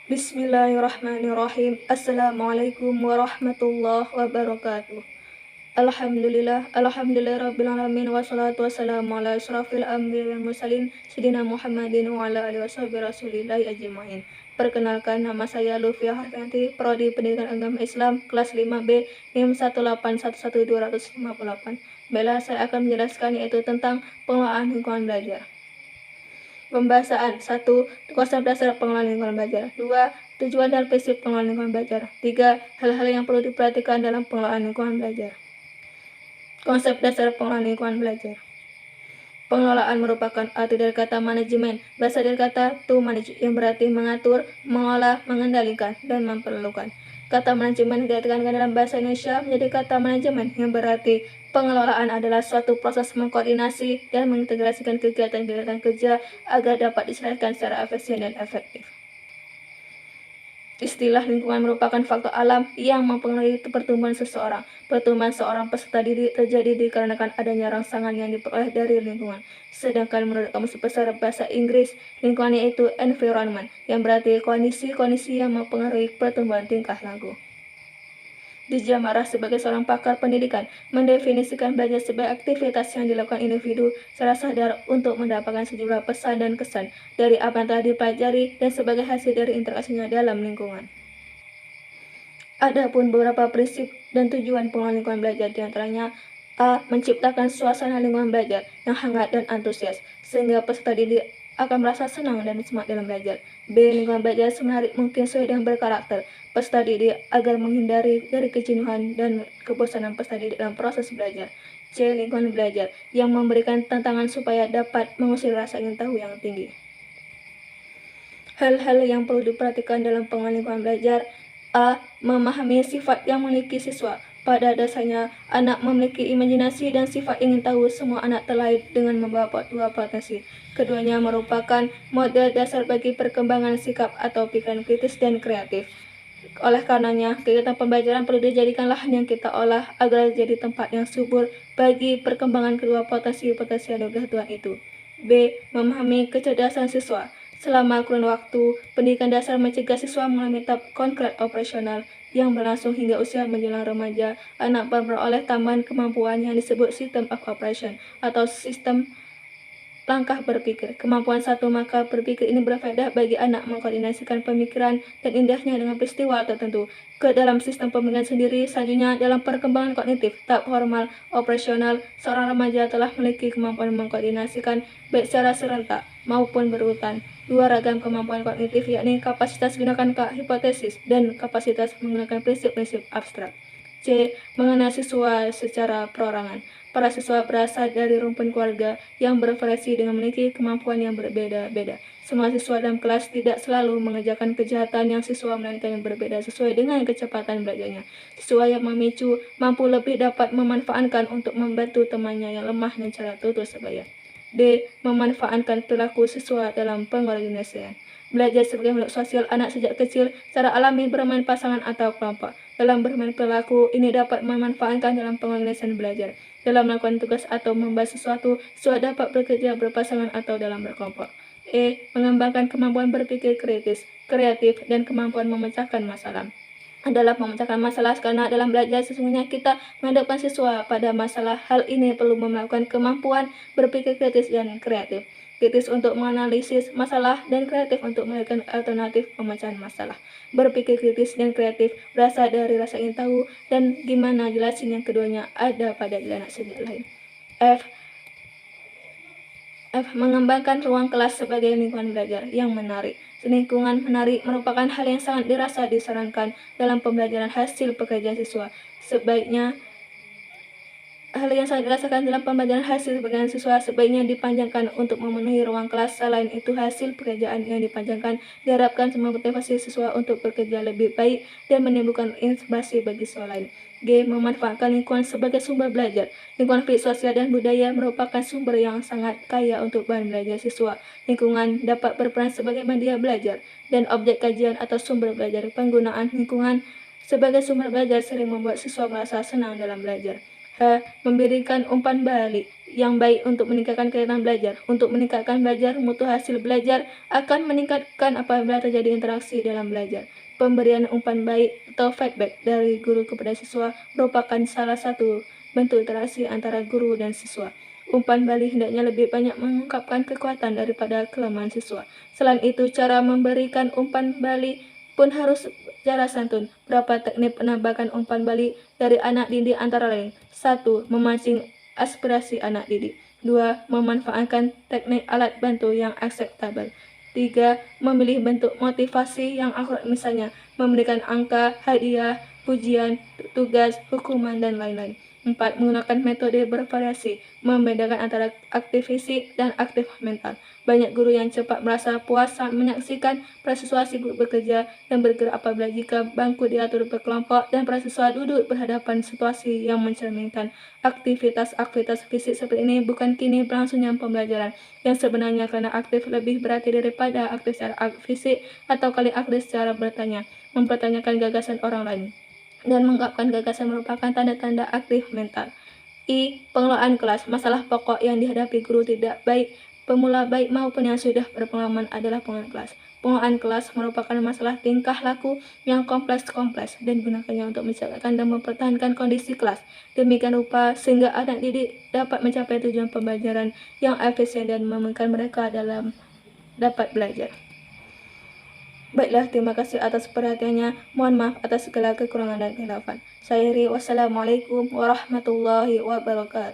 Bismillahirrahmanirrahim. Assalamualaikum warahmatullahi wabarakatuh. Alhamdulillah rabbil alamin wassalatu wassalamu ala asyrafil anbiya'i wal mursalin sayyidina Muhammadin wa ala alihi washabihi rasulillahi ajmain. Perkenalkan, nama saya Lufia Harfianti, Prodi Pendidikan Agama Islam, kelas 5B, NIM 1811258. Baiklah, saya akan menjelaskan yaitu tentang pengelolaan lingkungan belajar. Pembahasan 1. Konsep dasar pengelolaan lingkungan belajar. 2. Tujuan dan prinsip pengelolaan lingkungan belajar. 3. Hal-hal yang perlu diperhatikan dalam pengelolaan lingkungan belajar. Konsep dasar pengelolaan lingkungan belajar. Pengelolaan merupakan arti dari kata manajemen, berasal dari kata to manage yang berarti mengatur, mengolah, mengendalikan, dan memperlakukan. Kata manajemen dikatakan dalam bahasa Indonesia menjadi kata manajemen yang berarti pengelolaan adalah suatu proses mengkoordinasi dan mengintegrasikan kegiatan-kegiatan kerja agar dapat diselesaikan secara efisien dan efektif. Istilah lingkungan merupakan faktor alam yang mempengaruhi pertumbuhan seseorang. Pertumbuhan seorang peserta didik terjadi dikarenakan adanya rangsangan yang diperoleh dari lingkungan. Sedangkan menurut Kamus Besar Bahasa Inggris, lingkungan yaitu environment, yang berarti kondisi-kondisi yang mempengaruhi pertumbuhan tingkah laku. Dijamarah sebagai seorang pakar pendidikan mendefinisikan belajar sebagai aktivitas yang dilakukan individu secara sadar untuk mendapatkan sejumlah pesan dan kesan dari apa yang telah dipelajari dan sebagai hasil dari interaksinya dalam lingkungan. Adapun beberapa prinsip dan tujuan pengelolaan lingkungan belajar diantaranya: A. Menciptakan suasana lingkungan belajar yang hangat dan antusias sehingga peserta didik akan merasa senang dan semangat dalam belajar. B. Lingkungan belajar semenarik mungkin sesuai dengan berkarakter peserta didik agar menghindari dari kejenuhan dan kebosanan peserta didik dalam proses belajar. C. Lingkungan belajar yang memberikan tantangan supaya dapat mengusir rasa ingin tahu yang tinggi. Hal-hal yang perlu diperhatikan dalam pengelolaan lingkungan belajar. A. Memahami sifat yang memiliki siswa. Pada dasarnya, anak memiliki imajinasi dan sifat ingin tahu. Semua anak terlahir dengan membawa dua potensi. Keduanya merupakan model dasar bagi perkembangan sikap atau pikiran kritis dan kreatif. Oleh karenanya, kegiatan pembelajaran perlu dijadikan lahan yang kita olah agar jadi tempat yang subur bagi perkembangan kedua potensi-potensi anugerah Tuhan itu. B. Memahami kecerdasan siswa. Selama kurun waktu, pendidikan dasar mencegah siswa mengalami tahap konkret operasional yang berlangsung hingga usia menjelang remaja. Anak memperoleh tambahan kemampuan yang disebut system of operation atau sistem langkah berpikir. Kemampuan satu maka berpikir ini berfaedah bagi anak mengkoordinasikan pemikiran dan indahnya dengan peristiwa tertentu ke dalam sistem pemikiran sendiri. Selanjutnya, dalam perkembangan kognitif tahap formal operasional, seorang remaja telah memiliki kemampuan mengkoordinasikan baik secara serentak maupun berurutan dua ragam kemampuan kognitif, yakni kapasitas menggunakan hipotesis dan kapasitas menggunakan prinsip-prinsip abstrak. C. Mengenal siswa secara perorangan. Para siswa berasal dari rumpun keluarga yang bervariasi dengan memiliki kemampuan yang berbeda-beda. Semua siswa dalam kelas tidak selalu mengerjakan kejahatan yang siswa melainkan yang berbeda sesuai dengan kecepatan belajarnya. Siswa yang memicu mampu lebih dapat memanfaatkan untuk membantu temannya yang lemah dengan cara tutur sebaya. D. Memanfaatkan perilaku siswa dalam pengorganisasian. Belajar sebagai makhluk sosial, anak sejak kecil secara alami bermain pasangan atau kelompok. Dalam bermain perilaku, ini dapat memanfaatkan dalam pengorganisasian belajar. Dalam melakukan tugas atau membahas sesuatu, siswa dapat bekerja berpasangan atau dalam berkelompok. E. Mengembangkan kemampuan berpikir kritis, kreatif, dan kemampuan memecahkan masalah. Adalah memecahkan masalah karena dalam belajar sesungguhnya kita menghadapkan siswa pada masalah. Hal ini perlu melakukan kemampuan berpikir kritis dan kreatif. Kritis untuk menganalisis masalah dan kreatif untuk memberikan alternatif pemecahan masalah. Berpikir kritis dan kreatif berasal dari rasa ingin tahu dan gimana jelasin yang keduanya ada pada anak sejak lain. F. Mengembangkan ruang kelas sebagai lingkungan belajar yang menarik. Lingkungan menarik merupakan hal yang sangat disarankan dalam pembelajaran hasil pekerjaan siswa. Hal yang sangat dirasakan dalam pembelajaran hasil pekerjaan siswa sebaiknya dipanjangkan untuk memenuhi ruang kelas. Selain itu, hasil pekerjaan yang dipanjangkan diharapkan memotivasi siswa untuk bekerja lebih baik dan menimbulkan inspirasi bagi siswa lain. G. Memanfaatkan lingkungan sebagai sumber belajar. Lingkungan fisik, sosial, dan budaya merupakan sumber yang sangat kaya untuk bahan belajar siswa. Lingkungan dapat berperan sebagai media belajar dan objek kajian atau sumber belajar. Penggunaan lingkungan sebagai sumber belajar sering membuat siswa merasa senang dalam belajar. H. Memberikan umpan balik yang baik untuk meningkatkan kegiatan belajar. Untuk meningkatkan belajar, mutu hasil belajar akan meningkatkan apabila terjadi interaksi dalam belajar. Pemberian umpan baik atau feedback dari guru kepada siswa merupakan salah satu bentuk interaksi antara guru dan siswa. Umpan balik hendaknya lebih banyak mengungkapkan kekuatan daripada kelemahan siswa. Selain itu, cara memberikan umpan balik pun harus secara santun. Berapa teknik penambahan umpan balik dari anak didik antara lain. 1. Memancing aspirasi anak didik. 2. Memanfaatkan teknik alat bantu yang akseptabel. 3. Memilih bentuk motivasi yang akurat, misalnya memberikan angka, hadiah, pujian, tugas, hukuman, dan lain-lain. 4. Menggunakan metode bervariasi, membedakan antara aktif fisik dan aktif mental. Banyak guru yang cepat merasa puas saat menyaksikan para siswa sibuk bekerja dan bergerak apabila jika bangku diatur berkelompok dan para siswa duduk berhadapan situasi yang mencerminkan. Aktivitas fisik seperti ini bukan kini berlangsungnya pembelajaran, yang sebenarnya karena aktif lebih berarti daripada aktif secara fisik atau kali aktif secara bertanya, mempertanyakan gagasan orang lain, dan mengungkapkan gagasan merupakan tanda-tanda aktif mental. Pengelolaan kelas. Masalah pokok yang dihadapi guru tidak baik pemula baik maupun yang sudah berpengalaman adalah pengelolaan kelas. Pengelolaan kelas merupakan masalah tingkah laku yang kompleks dan gunakannya untuk menjaga dan mempertahankan kondisi kelas demikian rupa sehingga anak didik dapat mencapai tujuan pembelajaran yang efisien dan memungkinkan mereka dalam dapat belajar. Baiklah, terima kasih atas perhatiannya. Mohon maaf atas segala kekurangan dan kehilafan. Saya Ri, wassalamualaikum warahmatullahi wabarakatuh.